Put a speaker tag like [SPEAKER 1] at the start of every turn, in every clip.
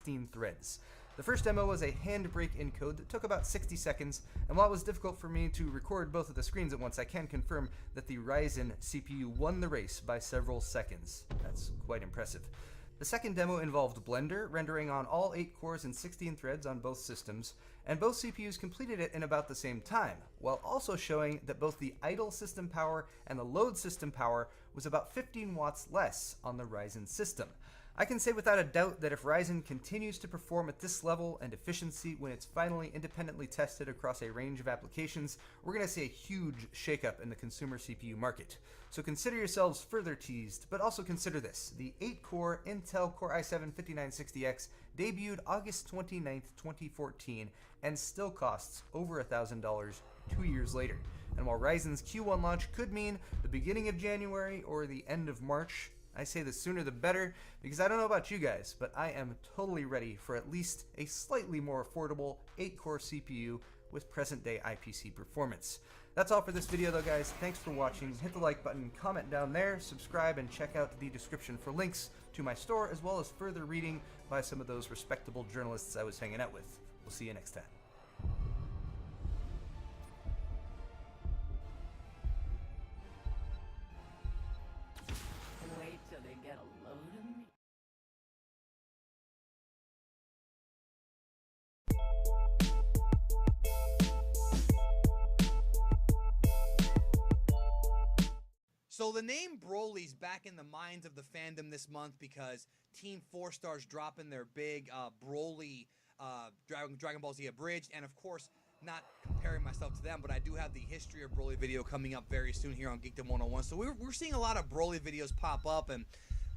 [SPEAKER 1] 16 threads. The first demo was a handbrake encode that took about 60 seconds, and while it was difficult for me to record both of the screens at once, I can confirm that the Ryzen CPU won the race by several seconds. That's quite impressive. The second demo involved Blender, rendering on all 8 cores and 16 threads on both systems, and both CPUs completed it in about the same time, while also showing that both the idle system power and the load system power was about 15 watts less on the Ryzen system. I can say without a doubt that if Ryzen continues to perform at this level and efficiency when it's finally independently tested across a range of applications, we're going to see a huge shakeup in the consumer CPU market. So consider yourselves further teased, but also consider this. The 8-core Intel Core i7-5960X debuted August 29th, 2014, and still costs over $1,000 2 years later. And while Ryzen's Q1 launch could mean the beginning of January or the end of March, I say the sooner the better, because I don't know about you guys, but I am totally ready for at least a slightly more affordable 8-core CPU with present-day IPC performance. That's all for this video though, guys. Thanks for watching. Hit the like button, comment down there, subscribe, and check out the description for links to my store, as well as further reading by some of those respectable journalists I was hanging out with. We'll see you next time.
[SPEAKER 2] Wait till they get a load of me.
[SPEAKER 3] So the name Broly's back in the minds of the fandom this month because Team 4 Star's dropping their big Broly Dragon Ball Z Abridged, and of course, not comparing myself to them, but I do have the history of Broly video coming up very soon here on Geekdom 101. So we're seeing a lot of Broly videos pop up, and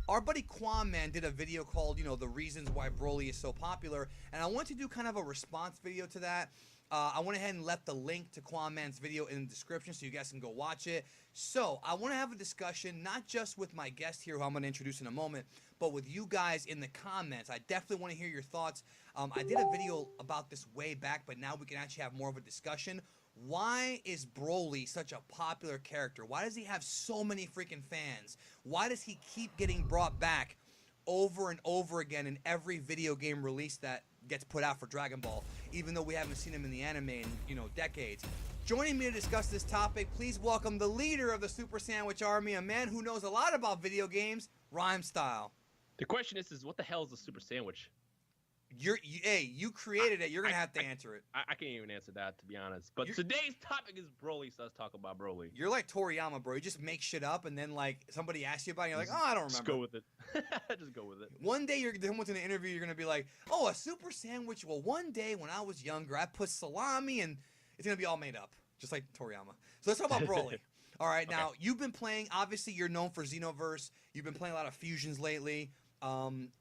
[SPEAKER 3] our buddy Quamman did a video called, the reasons why Broly is so popular, and I want to do kind of a response video to that. I went ahead and left the link to Quamman's video in the description so you guys can go watch it. So I want to have a discussion, not just with my guest here, who I'm going to introduce in a moment, but with you guys in the comments. I definitely want to hear your thoughts. I did a video about this way back, but now we can actually have more of a discussion. Why is Broly such a popular character? Why does he have so many freaking fans? Why does he keep getting brought back over and over again in every video game release that gets put out for Dragon Ball, even though we haven't seen him in the anime in, decades? Joining me to discuss this topic, please welcome the leader of the Super Sandwich Army, a man who knows a lot about video games, Rhyme Style.
[SPEAKER 4] The question is what the hell is a Super Sandwich?
[SPEAKER 3] You created it. You're gonna have to answer it.
[SPEAKER 4] I can't even answer that, to be honest. But today's topic is Broly, so let's talk about Broly.
[SPEAKER 3] You're like Toriyama, bro. You just make shit up, and then like somebody asks you about it, and you're like, oh, I don't remember.
[SPEAKER 4] Just go with it. Just go with it.
[SPEAKER 3] One day you're someone's in an interview, you're gonna be like, oh, a Super Sandwich. Well, one day when I was younger, I put salami, and it's gonna be all made up, just like Toriyama. So let's talk about Broly. All right, now
[SPEAKER 4] okay.
[SPEAKER 3] You've been playing. Obviously, you're known for Xenoverse. You've been playing a lot of fusions lately.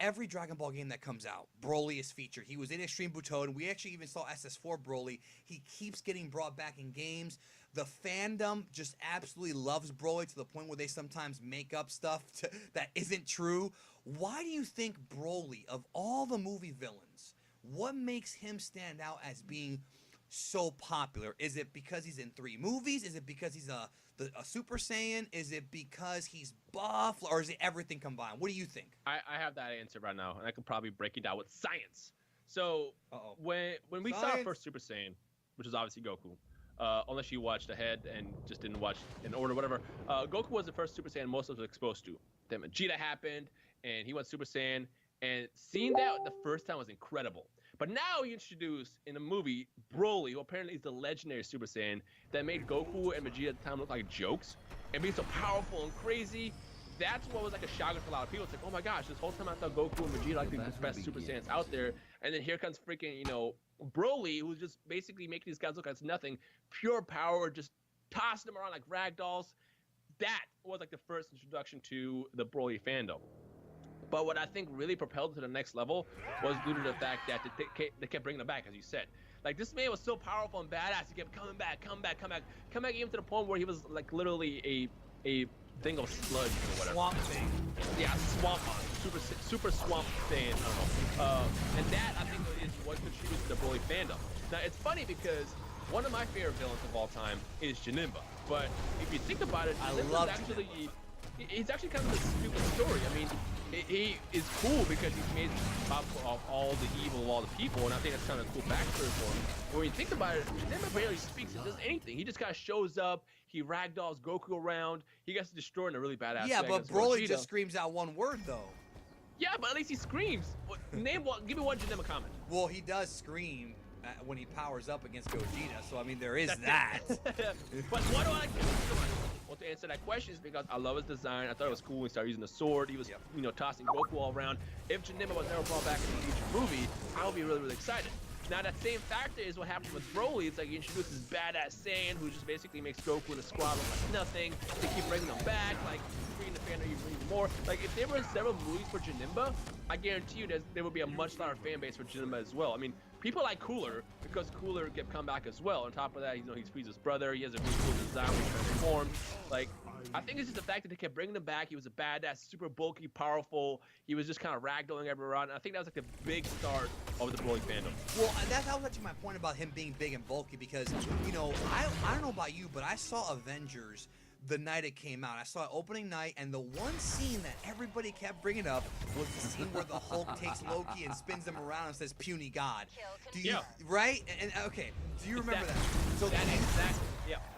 [SPEAKER 3] Every Dragon Ball game that comes out, Broly is featured. He was in Extreme Butoden. We actually even saw SS4 Broly. He keeps getting brought back in games. The fandom just absolutely loves Broly to the point where they sometimes make up stuff that isn't true. Why do you think Broly, of all the movie villains, what makes him stand out as being so popular? Is it because he's in 3 movies? Is it because he's a Super Saiyan? Is it because he's buff? Or is it everything combined? What do you think?
[SPEAKER 4] I have that answer right now, and I can probably break it down with science. So when we saw our first Super Saiyan, which was obviously Goku, unless you watched ahead and just didn't watch in order, whatever, Goku was the first Super Saiyan most of us were exposed to. Then Vegeta happened, and he went Super Saiyan, and seeing that the first time was incredible. But now you introduced in the movie Broly, who apparently is the legendary Super Saiyan that made Goku and Vegeta at the time look like jokes and being so powerful and crazy. That's what was like a shocker for a lot of people. It's like, oh my gosh, this whole time I thought Goku and Vegeta like the best Super Saiyans out there, and then here comes freaking Broly, who's just basically making these guys look like it's nothing, pure power, just tossing them around like rag dolls. That was like the first introduction to the Broly fandom. But what I think really propelled to the next level was due to the fact that they kept bringing him back, as you said. Like, this man was so powerful and badass, he kept coming back, even to the point where he was like literally a thing of sludge or whatever.
[SPEAKER 3] Swamp thing.
[SPEAKER 4] Yeah, swamp monster, super swamp thing. I don't know. And that I think is what contributes to the Broly fandom. Now it's funny because one of my favorite villains of all time is Janemba. But if you think about it,
[SPEAKER 3] I love
[SPEAKER 4] actually. It's actually kind of a stupid story. I mean, he is cool because he's made top of all the evil of all the people, and I think that's kind of a cool backstory for him. But when you think about it, Janemba barely speaks and does anything. He just kind of shows up, he ragdolls Goku around, he gets destroyed in a really badass way.
[SPEAKER 3] Yeah, but Broly just screams out one word, though.
[SPEAKER 4] Yeah, but at least he screams. Name one, give me one Janemba comment.
[SPEAKER 3] Well, he does scream when he powers up against Gogeta, so I mean, there is that.
[SPEAKER 4] But what do I like? Well, to answer that question is because I love his design. I thought it was cool when he started using the sword. He was, you know, tossing Goku all around. If Janemba was never brought back in the future movie, I would be really, really excited. Now, that same factor is what happened with Broly. It's like he introduces badass Saiyan who just basically makes Goku and the squad look like nothing. They keep bringing them back, like bringing the fan even more. Like, if there were several movies for Janemba, I guarantee you there would be a much larger fan base for Janemba as well. I mean, people like Cooler because Cooler kept come back as well. On top of that, you know, he's Frieza's brother. He has a really cool design when he transformed. Like, I think it's just the fact that they kept bringing him back. He was a badass, super bulky, powerful. He was just kind of ragdolling everyone around. I think that was like the big start of the Broly fandom.
[SPEAKER 3] Well, that was actually my point about him being big and bulky because, you know, I don't know about you, but I saw Avengers the night it came out. I saw it opening night, and the one scene that everybody kept bringing up was the scene where the Hulk takes Loki and spins him around and says, "Puny God." Do you, right? And okay, do you remember that? So
[SPEAKER 4] that exact,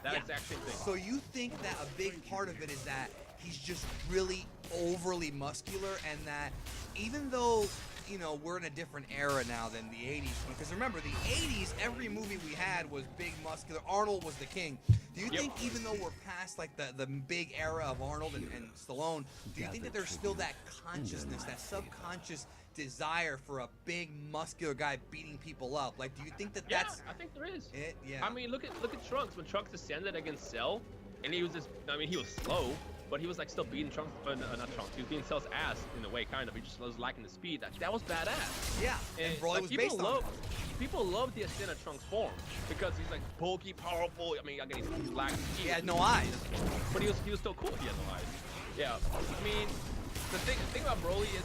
[SPEAKER 4] that exact same thing.
[SPEAKER 3] So you think that a big part of it is that he's just really overly muscular, and that even though, you know, we're in a different era now than the 80s, because remember, the 80s, every movie we had was big, muscular. Arnold was the king. Do you think even though we're past like the big era of Arnold and Stallone, do you think that there's still that consciousness, that subconscious desire for a big, muscular guy beating people up? Like, do you think that that's...
[SPEAKER 4] I think there is.
[SPEAKER 3] Yeah.
[SPEAKER 4] I mean, look at Trunks. When Trunks descended against Cell, and he was just, I mean, he was slow, but he was like still beating Trunks, not Trunks, he was beating Cell's ass in a way, kind of. He just was lacking the speed. That was badass.
[SPEAKER 3] Yeah, and Broly was based on it.
[SPEAKER 4] People love the ascent of Trunks' form because he's like bulky, powerful. I mean, again, he's lacking speed.
[SPEAKER 3] He had no eyes.
[SPEAKER 4] But he was still cool. He had no eyes. Yeah, I mean, the thing about Broly is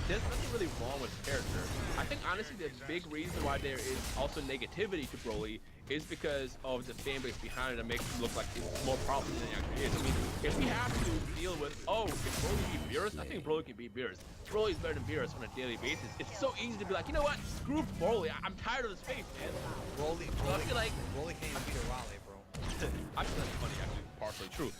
[SPEAKER 4] there's nothing really wrong with his character. I think honestly the big reason why there is also negativity to Broly is because of the fan base behind it that makes him look like he's more powerful than he actually is. I mean, if we have to deal with, can Broly beat Beerus? I think Broly can beat Beerus. Broly is better than Beerus on a daily basis. It's so easy to be like, you know what? Screw Broly. I'm tired of his face, man.
[SPEAKER 3] Broly can't even beat a Raleigh, bro.
[SPEAKER 4] I feel that's funny, actually. Partially true.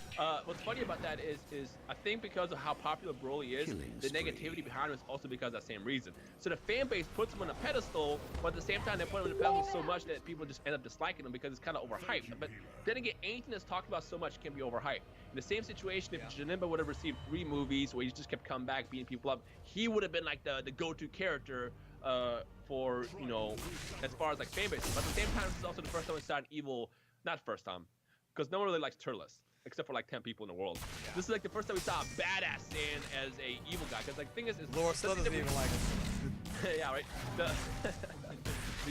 [SPEAKER 4] What's funny about that is I think because of how popular Broly is, the negativity behind him is also because of that same reason. So the fan base puts him on a pedestal, but at the same time they put him on a pedestal so much that people just end up disliking him because it's kind of overhyped. But then again, anything that's talked about so much can be overhyped. In the same situation, if Janemba would have received 3 movies where he just kept coming back, beating people up, he would have been like the go-to character for, you know, as far as like fan base. But at the same time, this is also the first time we saw an evil, not first time, because no one really likes Turles, except for like 10 people in the world. Yeah. This is like the first time we saw a badass Saiyan as a evil guy. Because like the thing is
[SPEAKER 3] Lord Slug doesn't even like him.
[SPEAKER 4] Yeah, right. The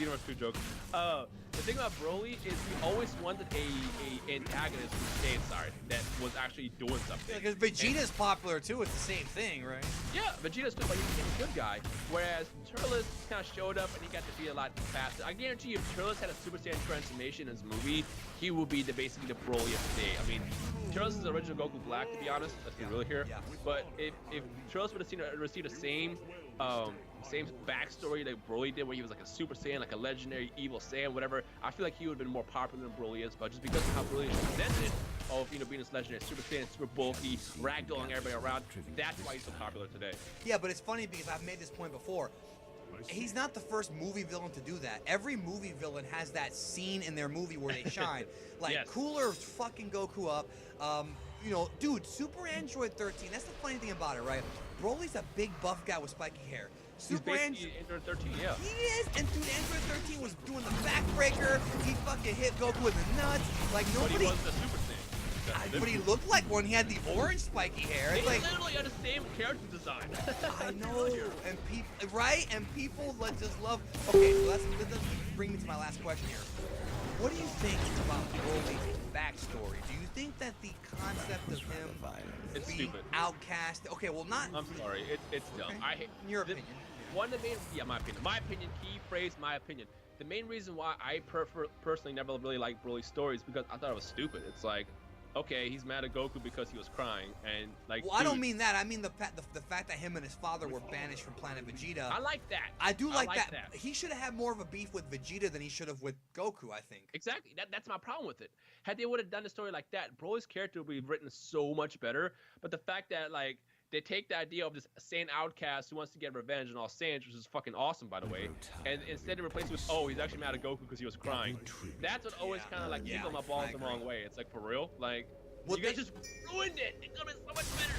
[SPEAKER 4] universe 2 joke. The thing about Broly is we always wanted a antagonist that was actually doing something.
[SPEAKER 3] Yeah, because Vegeta's popular too. It's the same thing, right?
[SPEAKER 4] Yeah, Vegeta's good, but he became a good guy. Whereas Turles kind of showed up and he got to be a lot faster. I guarantee you, if Turles had a Super Saiyan transformation in his movie, he would be basically the Broly of today. I mean, Turles is the original Goku Black, to be honest. Let's be real here. Yeah. But if Turles would have received the same backstory that Broly did, where he was like a Super Saiyan, like a legendary evil Saiyan, whatever, I feel like he would have been more popular than Broly is. But just because of how Broly is presented, of being this legendary Super Saiyan, super bulky, ragdolling everybody around, that's why he's so popular today.
[SPEAKER 3] Yeah, but it's funny because I've made this point before. He's not the first movie villain to do that. Every movie villain has that scene in their movie where they shine. Like, Cooler fucking Goku up. You know, dude, Super Android 13, that's the funny thing about it, right? Broly's a big buff guy with spiky hair. Super Android 13,
[SPEAKER 4] yeah.
[SPEAKER 3] He is, and dude, Android 13 was doing the backbreaker. He fucking hit Goku in the nuts. Like, nobody...
[SPEAKER 4] But he wasn't a Super Saiyan.
[SPEAKER 3] But he looked like one. He had the orange spiky hair.
[SPEAKER 4] They
[SPEAKER 3] like,
[SPEAKER 4] literally had the same character design.
[SPEAKER 3] I know, and people, right? And people just love. Okay, so that bring me to my last question here. What do you think about Broly's backstory? Do you think that the concept of him being
[SPEAKER 4] stupid,
[SPEAKER 3] outcast? Okay, well, not.
[SPEAKER 4] I'm sorry, it's dumb.
[SPEAKER 3] Okay. In your opinion.
[SPEAKER 4] My opinion. Key phrase, my opinion. The main reason why I personally never really liked Broly's stories because I thought it was stupid. It's like, okay, he's mad at Goku because he was crying, and like.
[SPEAKER 3] Well, I don't mean that. I mean the fact that him and his father were banished from Planet Vegeta.
[SPEAKER 4] I like that.
[SPEAKER 3] I do like that. He should have had more of a beef with Vegeta than he should have with Goku, I think.
[SPEAKER 4] Exactly. That's my problem with it. Had they would have done the story like that, Broly's character would be written so much better. But the fact that like they take the idea of this Saiyan outcast who wants to get revenge on all Saiyans, which is fucking awesome, by the way, and instead they replace it with, oh, he's actually mad at Goku because he was crying. That's what always kind of like tickled my balls the wrong way. It's like, for real, like you guys just ruined it. It could have been so much better.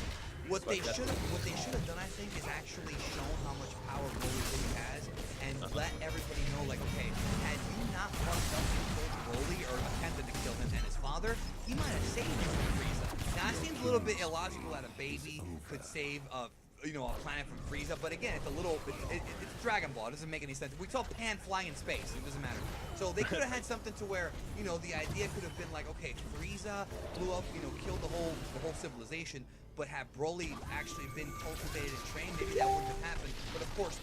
[SPEAKER 3] What they should have done, I think, is actually shown how much power Broly really has, and let everybody know, like, okay, had you not fucked up and killed Broly or attempted to kill him and his father, he might have saved you from Frieza. Now, it seems a little bit illogical that a baby could save a planet from Frieza, but again, it's Dragon Ball. It doesn't make any sense. We saw Pan flying in space. It doesn't matter. So they could have had something to where, the idea could have been like, okay, Frieza blew up, killed the whole civilization, but had Broly actually been cultivated and trained, maybe that wouldn't have happened. But of course,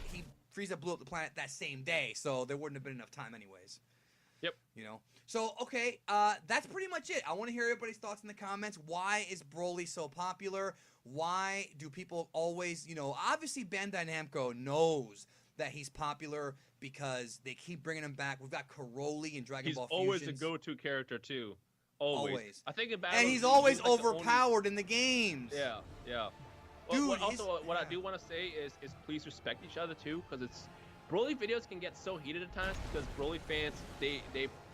[SPEAKER 3] Frieza blew up the planet that same day, so there wouldn't have been enough time anyways.
[SPEAKER 4] Yep.
[SPEAKER 3] So, okay, that's pretty much it. I want to hear everybody's thoughts in the comments. Why is Broly so popular? Why do people always, obviously Bandai Namco knows that he's popular because they keep bringing him back. We've got Karoli and Dragon Ball Fusions.
[SPEAKER 4] He's always a go-to character, too. Always. I think in battles,
[SPEAKER 3] and he's always like overpowered in the games.
[SPEAKER 4] Yeah, yeah.
[SPEAKER 3] Dude,
[SPEAKER 4] what I do want to say is please respect each other, too, because Broly videos can get so heated at times because Broly fans, they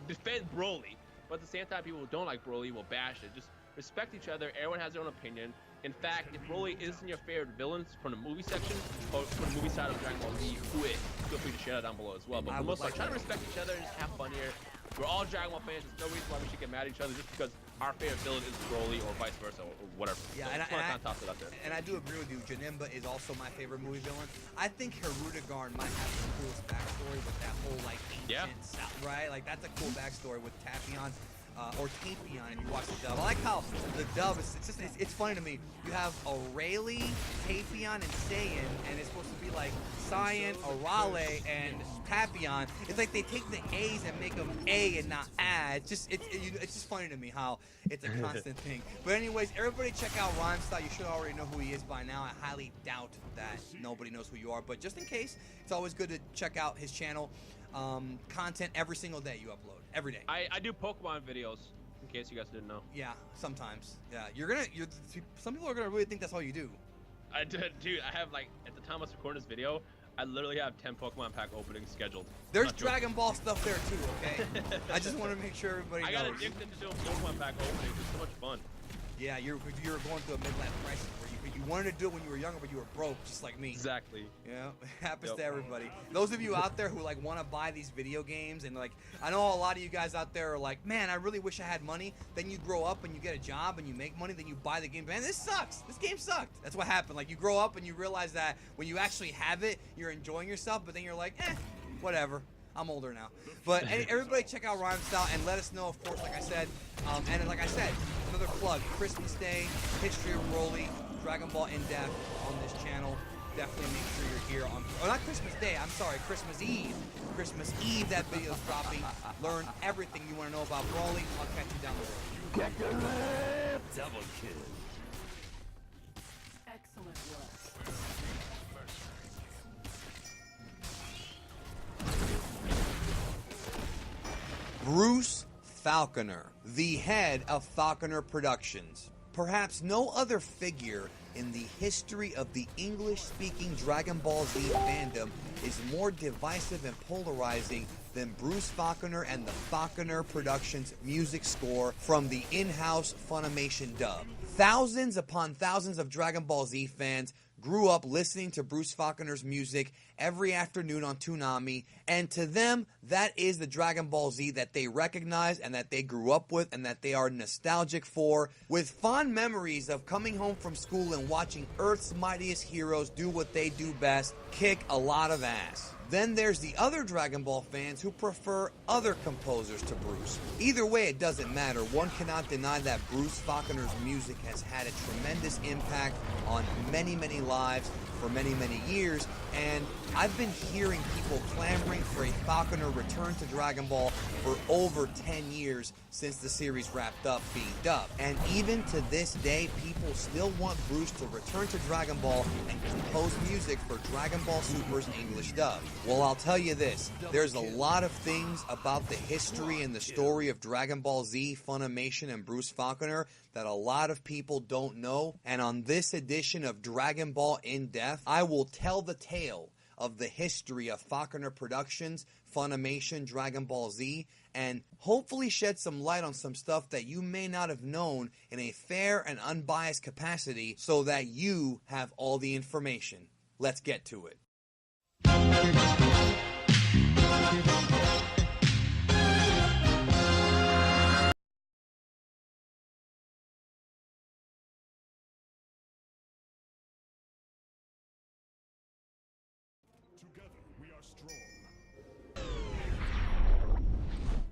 [SPEAKER 4] defend Broly, but at the same time, people who don't like Broly will bash it. Just respect each other. Everyone has their own opinion. In fact, if Broly isn't your favorite villains from the movie section or from the movie side of Dragon Ball Z, feel free to share that down below as well. But for the most part, try to respect each other and just have fun here. We're all Dragon Ball fans. There's no reason why we should get mad at each other just because our favorite villain is Broly or vice versa or whatever.
[SPEAKER 3] Yeah,
[SPEAKER 4] so
[SPEAKER 3] and I do agree with you. Janemba is also my favorite movie villain. I think Hirudegarn might have the coolest backstory with that whole like ancient South, right? Like that's a cool backstory with Tapion. Or Tapion if you watch the dub. I like how the dub it's funny to me. You have Aurelie, Tapion, and Saiyan, and it's supposed to be like Cyan, Arale, and Tapion. It's like they take the A's and make them A and not A. It's just funny to me how it's a constant thing. But anyways, everybody check out Rhymestyle. You should already know who he is by now. I highly doubt that nobody knows who you are, but just in case, it's always good to check out his channel. Content every single day you upload. Every day.
[SPEAKER 4] I do Pokemon videos, in case you guys didn't know.
[SPEAKER 3] Yeah, sometimes. Yeah, some people are gonna really think that's all you do.
[SPEAKER 4] I did, dude. I have like at the time I was recording this video, I literally have 10 Pokemon pack openings scheduled.
[SPEAKER 3] There's Dragon Ball stuff there too, okay? I just want to make sure everybody knows.
[SPEAKER 4] I got addicted to doing Pokemon pack openings. It's so much fun.
[SPEAKER 3] Yeah, you're going through a midlife crisis where you wanted to do it when you were younger, but you were broke, just like me.
[SPEAKER 4] Exactly.
[SPEAKER 3] Yeah, it happens to everybody. Those of you out there who like want to buy these video games and like, I know a lot of you guys out there are like, man, I really wish I had money. Then you grow up and you get a job and you make money, then you buy the game. Man, this sucks. This game sucked. That's what happened. Like you grow up and you realize that when you actually have it, you're enjoying yourself, but then you're like, whatever. I'm older now. But everybody check out Rhymestyle and let us know, of course, like I said. And like I said, another plug, Christmas Day, History of Broly, Dragon Ball In-Depth on this channel. Definitely make sure you're here on, not Christmas Day, I'm sorry, Christmas Eve. Christmas Eve, that video's dropping. Learn everything you want to know about Broly. I'll catch you down the road.
[SPEAKER 2] Get the left. Double kill. Excellent work.
[SPEAKER 3] Bruce Falconer, the head of Falconer Productions. Perhaps no other figure in the history of the English-speaking Dragon Ball Z fandom is more divisive and polarizing than Bruce Falconer and the Falconer Productions music score from the in-house Funimation dub. Thousands upon thousands of Dragon Ball Z fans grew up listening to Bruce Falconer's music every afternoon on Toonami, and to them, that is the Dragon Ball Z that they recognize and that they grew up with and that they are nostalgic for, with fond memories of coming home from school and watching Earth's mightiest heroes do what they do best, kick a lot of ass. Then there's the other Dragon Ball fans who prefer other composers to Bruce. Either way, it doesn't matter. One cannot deny that Bruce Falconer's music has had a tremendous impact on many, many lives for many, many years, and I've been hearing people clamoring for a Falconer return to Dragon Ball for over 10 years since the series wrapped up being dubbed. And even to this day, people still want Bruce to return to Dragon Ball and compose music for Dragon Ball Super's English dub. Well, I'll tell you this, there's a lot of things about the history and the story of Dragon Ball Z, Funimation, and Bruce Falconer that a lot of people don't know. And on this edition of Dragon Ball In Depth, I will tell the tale of the history of Falconer Productions, Funimation, Dragon Ball Z, and hopefully shed some light on some stuff that you may not have known in a fair and unbiased capacity so that you have all the information. Let's get to it.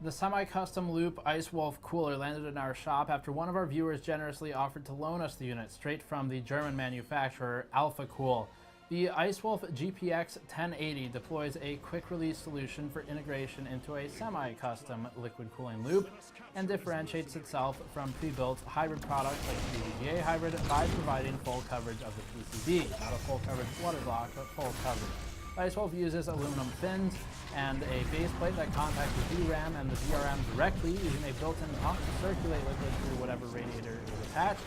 [SPEAKER 5] The semi-custom loop Ice Wolf cooler landed in our shop after one of our viewers generously offered to loan us the unit straight from the German manufacturer Alpha Cool. The Ice Wolf GPX 1080 deploys a quick-release solution for integration into a semi-custom liquid cooling loop and differentiates itself from pre-built hybrid products like the VGA hybrid by providing full coverage of the PCB. Not a full coverage water block, but full coverage. Ice Wolf uses aluminum fins and a base plate that contacts the VRAM and the VRM directly using a built-in pump to circulate liquid through whatever radiator is attached.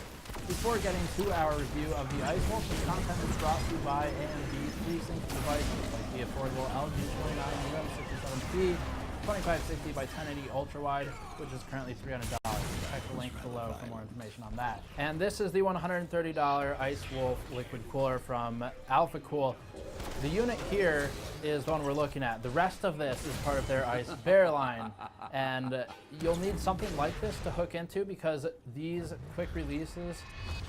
[SPEAKER 5] Before getting to our review of the Ice Wolf, this content is brought to you by AMD FreeSync devices like the affordable LG 29UM67P 2560 by 1080 ultra-wide, which is currently $300. Check the link below for more information on that. And this is the $130 Ice Wolf liquid cooler from Alpha Cool. The unit here is the one we're looking at. The rest of this is part of their Ice Bear line. And you'll need something like this to hook into because these quick releases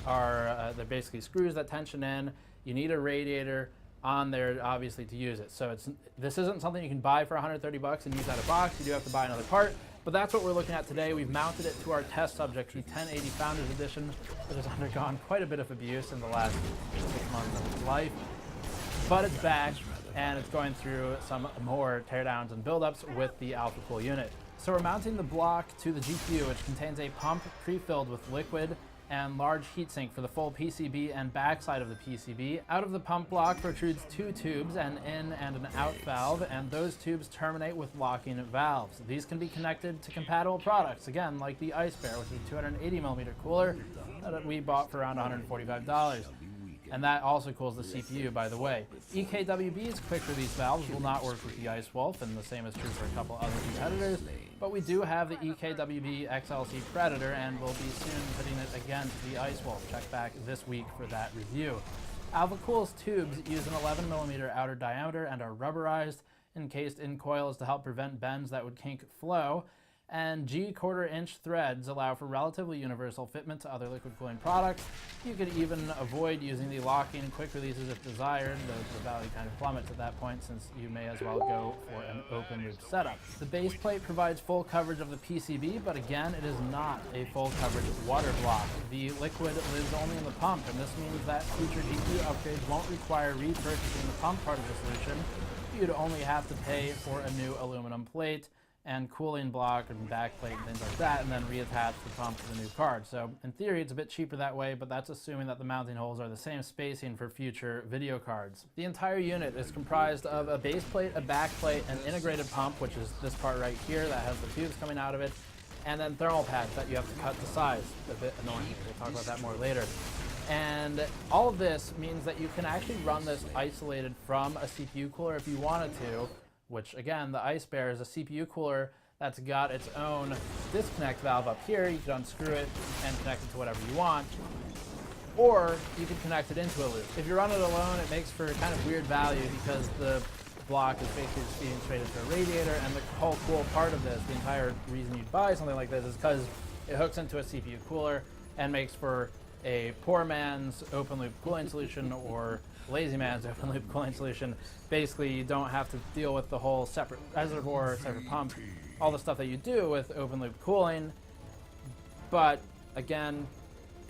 [SPEAKER 5] are, they're basically screws that tension in. You need a radiator on there, obviously, to use it. So this isn't something you can buy for 130 bucks and use out of box. You do have to buy another part. But that's what we're looking at today. We've mounted it to our test subject, the 1080 Founders Edition, that has undergone quite a bit of abuse in the last 6 months of its life. But it's back, and it's going through some more teardowns and buildups with the Alpha Cool unit. So we're mounting the block to the GPU, which contains a pump pre-filled with liquid and large heatsink for the full PCB and backside of the PCB. Out of the pump block protrudes 2 tubes, an in and an out valve, and those tubes terminate with locking valves. These can be connected to compatible products, again, like the Ice Bear, which is a 280mm cooler that we bought for around $145. And that also cools the CPU, by the way. EKWB's quick-release valves will not work with the Ice Wolf, and the same is true for a couple other competitors, but we do have the EKWB XLC Predator, and we'll be soon putting it against the Ice Wolf. Check back this week for that review. Alpha Cool's tubes use an 11mm outer diameter and are rubberized, encased in coils to help prevent bends that would kink flow, and G 1/4-inch threads allow for relatively universal fitment to other liquid cooling products. You could even avoid using the locking quick releases if desired. The value kind of plummets at that point since you may as well go for an open loop setup. The base plate provides full coverage of the PCB, but again, it is not a full coverage water block. The liquid lives only in the pump, and this means that future GPU upgrades won't require repurchasing the pump part of the solution. You'd only have to pay for a new aluminum plate and cooling block and back plate and things like that, and then reattach the pump to the new card. So in theory, it's a bit cheaper that way, but that's assuming that the mounting holes are the same spacing for future video cards. The entire unit is comprised of a base plate, a back plate, an integrated pump, which is this part right here that has the tubes coming out of it, and then thermal pads that you have to cut to size. A bit annoying. We'll talk about that more later. And all of this means that you can actually run this isolated from a CPU cooler if you wanted to, which again, the Ice Bear is a CPU cooler that's got its own disconnect valve up here. You can unscrew it and connect it to whatever you want, or you can connect it into a loop. If you run it alone, it makes for kind of weird value because the block is basically just feeding straight into a radiator, and the whole cool part of this, the entire reason you'd buy something like this is because it hooks into a CPU cooler and makes for a poor man's open loop cooling solution or lazy man's open loop cooling solution. Basically, you don't have to deal with the whole separate reservoir, separate pump, all the stuff that you do with open loop cooling. But again,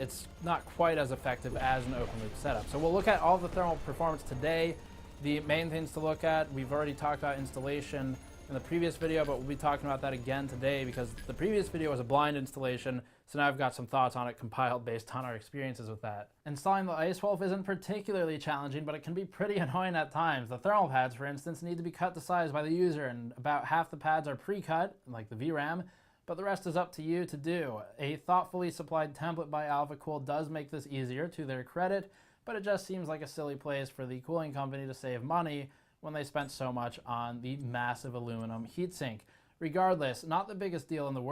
[SPEAKER 5] it's not quite as effective as an open loop setup. So we'll look at all the thermal performance today. The main things to look at, we've already talked about installation in the previous video, but we'll be talking about that again today because the previous video was a blind installation, so now I've got some thoughts on it compiled based on our experiences with that. Installing the Ice Wolf isn't particularly challenging, but it can be pretty annoying at times. The thermal pads, for instance, need to be cut to size by the user, and about half the pads are pre-cut, like the VRAM, but the rest is up to you to do. A thoughtfully supplied template by AlphaCool does make this easier, to their credit, but it just seems like a silly place for the cooling company to save money when they spent so much on the massive aluminum heatsink. Regardless, not the biggest deal in the world.